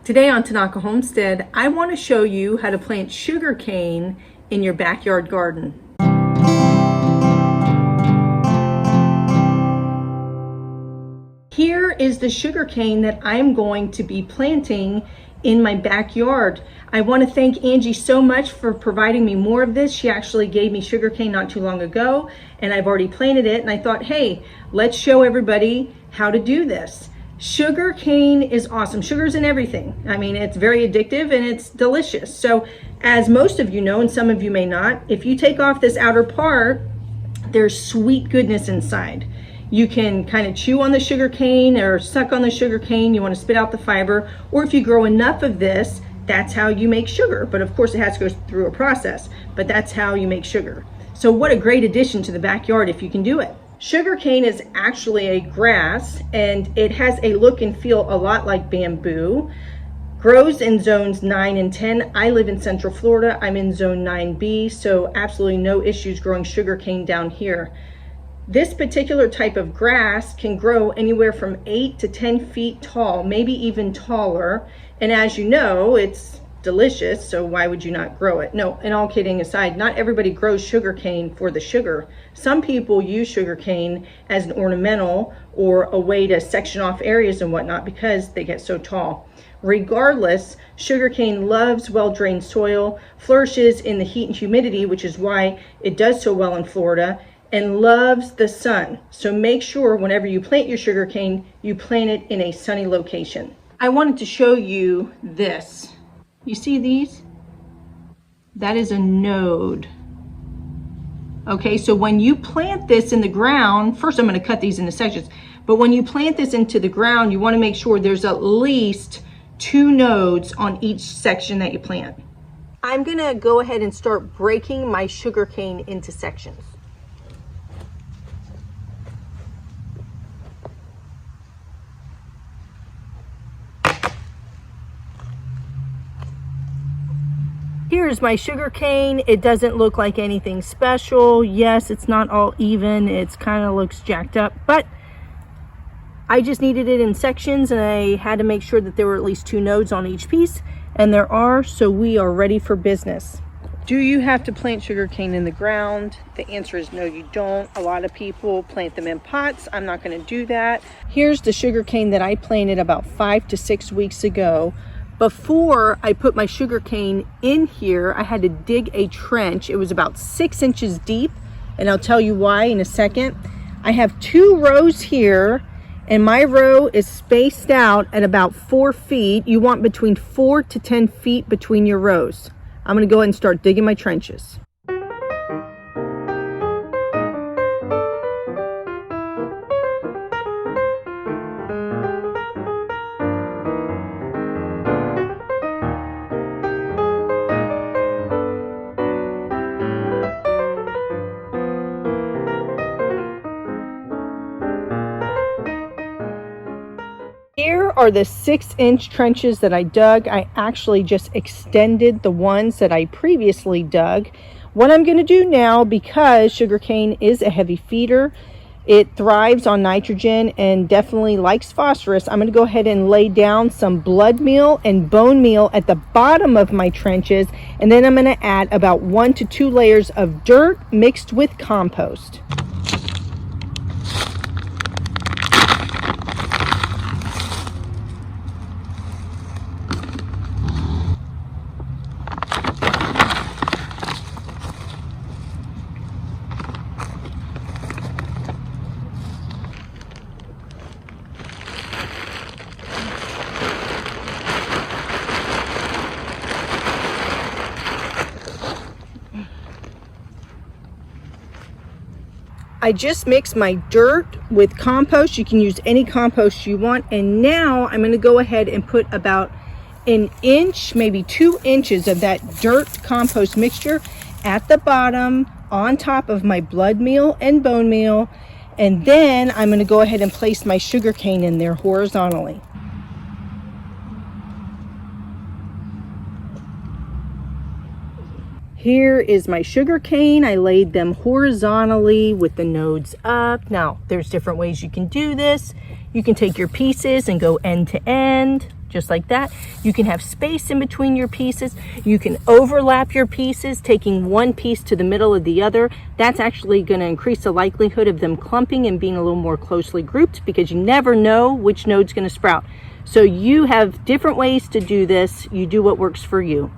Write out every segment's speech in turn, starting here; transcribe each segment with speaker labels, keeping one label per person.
Speaker 1: Today on Tanaka Homestead, I want to show you how to plant sugarcane in your backyard garden. Here is the sugarcane that I'm going to be planting in my backyard. I want to thank Angie so much for providing me more of this. She actually gave me sugarcane not too long ago, and I've already planted it, and I thought, hey, let's show everybody how to do this. Sugarcane is awesome. Sugar's in everything. I mean, it's very addictive and it's delicious. So as most of you know, and some of you may not, if you take off this outer part, there's sweet goodness inside. You can kind of chew on the sugarcane or suck on the sugarcane. You want to spit out the fiber, or if you grow enough of this, that's how you make sugar. But of course it has to go through a process, but that's how you make sugar. So what a great addition to the backyard if you can do it. Sugarcane is actually a grass, and it has a look and feel a lot like bamboo. Grows in zones 9 and 10. I live in Central Florida. I'm in zone 9B, so absolutely no issues growing sugarcane down here. This particular type of grass can grow anywhere from 8 to 10 feet tall, maybe even taller. And as you know, it's delicious, so why would you not grow it? No, and all kidding aside, not everybody grows sugarcane for the sugar. Some people use sugarcane as an ornamental or a way to section off areas and whatnot because they get so tall. Regardless, sugarcane loves well-drained soil, flourishes in the heat and humidity, which is why it does so well in Florida, and loves the sun. So make sure whenever you plant your sugarcane, you plant it in a sunny location. I wanted to show you this. You see these? That is a node. Okay, so when you plant this in the ground, first I'm going to cut these into sections, but when you plant this into the ground, you want to make sure there's at least 2 nodes on each section that you plant. I'm going to go ahead and start breaking my sugarcane into sections. Here's my sugarcane. It doesn't look like anything special. Yes, it's not all even. It's kind of looks jacked up, but I just needed it in sections, and I had to make sure that there were at least 2 nodes on each piece, and there are, so we are ready for business. Do you have to plant sugarcane in the ground? The answer is no, you don't. A lot of people plant them in pots. I'm not going to do that. Here's the sugarcane that I planted about 5 to 6 weeks ago. Before I put my sugarcane in here, I had to dig a trench. It was about 6 inches deep, and I'll tell you why in a second. I have 2 rows here, and my row is spaced out at about 4 feet. You want between 4 to 10 feet between your rows. I'm going to go ahead and start digging my trenches. Here are the 6-inch trenches that I dug. I actually just extended the ones that I previously dug. What I'm going to do now, because sugarcane is a heavy feeder, it thrives on nitrogen and definitely likes phosphorus, I'm going to go ahead and lay down some blood meal and bone meal at the bottom of my trenches, and then I'm going to add about 1 to 2 layers of dirt mixed with compost. I just mixed my dirt with compost. You can use any compost you want. And now I'm going to go ahead and put about 1 inch, maybe 2 inches of that dirt compost mixture at the bottom on top of my blood meal and bone meal. And then I'm going to go ahead and place my sugarcane in there horizontally. Here is my sugarcane. I laid them horizontally with the nodes up. Now, there's different ways you can do this. You can take your pieces and go end to end, just like that. You can have space in between your pieces. You can overlap your pieces, taking one piece to the middle of the other. That's actually going to increase the likelihood of them clumping and being a little more closely grouped, because you never know which node's going to sprout. So you have different ways to do this. You do what works for you.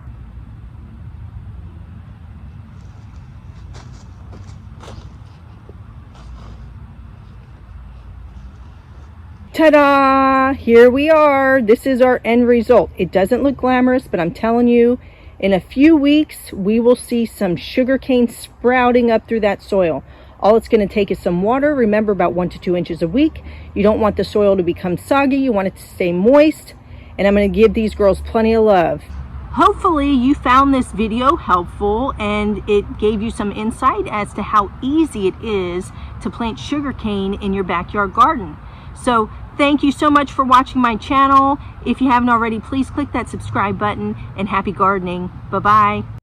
Speaker 1: Ta-da! Here we are. This is our end result. It doesn't look glamorous, but I'm telling you, in a few weeks, we will see some sugarcane sprouting up through that soil. All it's going to take is some water. Remember, about 1 to 2 inches a week. You don't want the soil to become soggy. You want it to stay moist. And I'm going to give these girls plenty of love. Hopefully you found this video helpful and it gave you some insight as to how easy it is to plant sugarcane in your backyard garden. So thank you so much for watching my channel. If you haven't already, please click that subscribe button, and happy gardening. Bye-bye.